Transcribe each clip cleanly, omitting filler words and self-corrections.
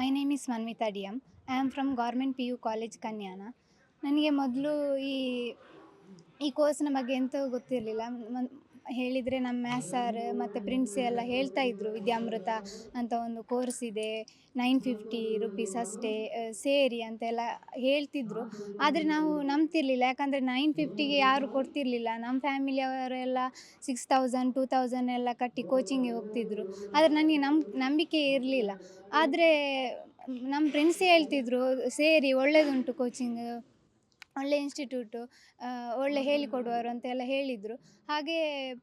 My name is Manmita DM. I am from Government PU College Kanyana. ನನಗೆ ಮೊದಲು ಈ ಈ ಕೋರ್ಸ್ನ ಬಗ್ಗೆ ಎಂತೂ ಗೊತ್ತಿರಲಿಲ್ಲ. ಹೇಳಿದರೆ ನಮ್ಮ ಮ್ಯಾಥ್ಸ್ ಸರ್ ಮತ್ತು ಪ್ರಿನ್ಸಿ ಎಲ್ಲ ಹೇಳ್ತಾ ಇದ್ದರು, ವಿದ್ಯಾಮೃತ ಅಂತ ಒಂದು ಕೋರ್ಸ್ ಇದೆ, 950 ರೂಪೀಸ್ ಅಷ್ಟೇ, ಸೇರಿ ಅಂತೆಲ್ಲ ಹೇಳ್ತಿದ್ರು. ಆದರೆ ನಾವು ನಂಬ್ತಿರ್ಲಿಲ್ಲ, ಯಾಕಂದರೆ 950ಗೆ ಯಾರು ಕೊಡ್ತಿರ್ಲಿಲ್ಲ. ನಮ್ಮ ಫ್ಯಾಮಿಲಿಯವರೆಲ್ಲ 6000 2000 ಎಲ್ಲ ಕಟ್ಟಿ ಕೋಚಿಂಗ್ಗೆ ಹೋಗ್ತಿದ್ರು. ಆದರೆ ನನಗೆ ನಂಬಿಕೆ ಇರಲಿಲ್ಲ. ಆದರೆ ನಮ್ಮ ಫ್ರೆಂಡ್ಸ್ ಹೇಳ್ತಿದ್ರು, ಸೇರಿ ಒಳ್ಳೆಯದುಂಟು ಕೋಚಿಂಗ್, ಒಳ್ಳೆ ಇನ್ಸ್ಟಿಟ್ಯೂಟು, ಒಳ್ಳೆ ಹೇಳಿಕೊಡುವರು ಅಂತೆಲ್ಲ ಹೇಳಿದರು. ಹಾಗೇ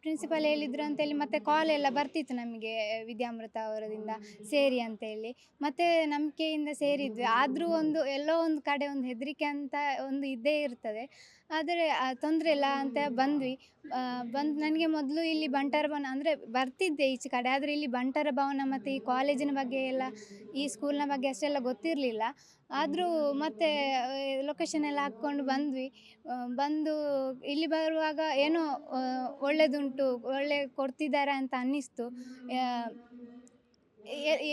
ಪ್ರಿನ್ಸಿಪಲ್ ಹೇಳಿದ್ರು ಅಂತೇಳಿ ಮತ್ತೆ ಕಾಲ್ ಎಲ್ಲ ಬರ್ತಿತ್ತು ನಮಗೆ ವಿದ್ಯಾಮೃತ ಅವರದಿಂದ ಸೇರಿ ಅಂತೇಳಿ. ಮತ್ತು ನಂಬಿಕೆಯಿಂದ ಸೇರಿದ್ವಿ. ಆದರೂ ಎಲ್ಲೋ ಒಂದು ಕಡೆ ಒಂದು ಹೆದರಿಕೆ ಅಂತ ಒಂದು ಇದ್ದೇ ಇರ್ತದೆ. ಆದರೆ ತೊಂದರೆ ಇಲ್ಲ ಅಂತ ಬಂದ್ವಿ. ಬಂದು ನನಗೆ ಮೊದಲು ಇಲ್ಲಿ ಬಂಟರ ಭವನ ಅಂದರೆ ಬರ್ತಿದ್ದೆ ಈಚೆ ಕಡೆ, ಆದರೆ ಇಲ್ಲಿ ಬಂಟರ ಭವನ ಮತ್ತು ಈ ಕಾಲೇಜಿನ ಬಗ್ಗೆ ಎಲ್ಲ, ಈ ಸ್ಕೂಲ್ನ ಬಗ್ಗೆ ಅಷ್ಟೆಲ್ಲ ಗೊತ್ತಿರಲಿಲ್ಲ. ಆದರೂ ಮತ್ತೆ ಲೊಕೇಶನ್ ಎಲ್ಲ ಹಾಕ್ಕೊಂಡು ಬಂದ್ವಿ. ಬಂದು ಇಲ್ಲಿ ಬರುವಾಗ ಏನೋ ಒಳ್ಳೆಯದುಂಟು, ಒಳ್ಳೆ ಕೊಡ್ತಿದ್ದಾರೆ ಅಂತ ಅನ್ನಿಸ್ತು.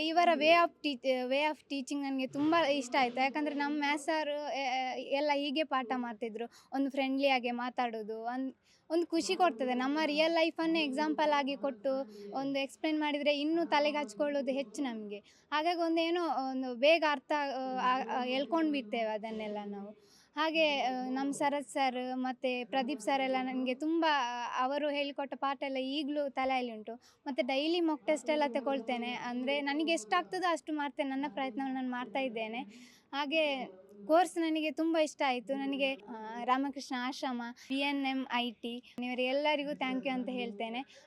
ಇವರ ವೇ ಆಫ್ ಟೀಚಿಂಗ್ ನನಗೆ ತುಂಬ ಇಷ್ಟ ಆಯಿತು. ಯಾಕಂದರೆ ನಮ್ಮ ಮ್ಯಾಥ್ಸ್ ಸಾರು ಎಲ್ಲ ಹೀಗೆ ಪಾಠ ಮಾಡ್ತಿದ್ರು, ಒಂದು ಫ್ರೆಂಡ್ಲಿಯಾಗೆ ಮಾತಾಡೋದು, ಒಂದು ಖುಷಿ ಕೊಡ್ತದೆ. ನಮ್ಮ ರಿಯಲ್ ಲೈಫನ್ನೇ ಎಕ್ಸಾಂಪಲ್ ಆಗಿ ಕೊಟ್ಟು ಒಂದು ಎಕ್ಸ್ಪ್ಲೇನ್ ಮಾಡಿದರೆ ಇನ್ನೂ ತಲೆಗೆ ಹಚ್ಕೊಳ್ಳೋದು ಹೆಚ್ಚು ನಮಗೆ. ಹಾಗಾಗಿ ಒಂದು ಬೇಗ ಅರ್ಥ ಎಳ್ಕೊಂಡು ಬಿಡ್ತೇವೆ ಅದನ್ನೆಲ್ಲ ನಾವು. ಹಾಗೆ ನಮ್ಮ ಶರತ್ ಸರ್ ಮತ್ತು ಪ್ರದೀಪ್ ಸರ್ ಎಲ್ಲ ನನಗೆ ತುಂಬ, ಅವರು ಹೇಳಿಕೊಟ್ಟ ಪಾಠ ಎಲ್ಲ ಈಗಲೂ ತಲೆಯಲ್ಲಿ ಉಂಟು. ಮತ್ತು ಡೈಲಿ ಮಾಕ್ ಟೆಸ್ಟ್ ಎಲ್ಲ ತಗೊಳ್ತೇನೆ. ಅಂದರೆ ನನಗೆ ಎಷ್ಟಾಗ್ತದೋ ಅಷ್ಟು ಮಾಡ್ತೇನೆ, ನನ್ನ ಪ್ರಯತ್ನವನ್ನು ನಾನು ಮಾಡ್ತಾ ಇದ್ದೇನೆ. ಹಾಗೆ ಕೋರ್ಸ್ ನನಗೆ ತುಂಬ ಇಷ್ಟ ಆಯಿತು. ನನಗೆ ರಾಮಕೃಷ್ಣ ಆಶ್ರಮ, PNM IT ಇವರೆಲ್ಲರಿಗೂ ಥ್ಯಾಂಕ್ ಯು ಅಂತ ಹೇಳ್ತೇನೆ.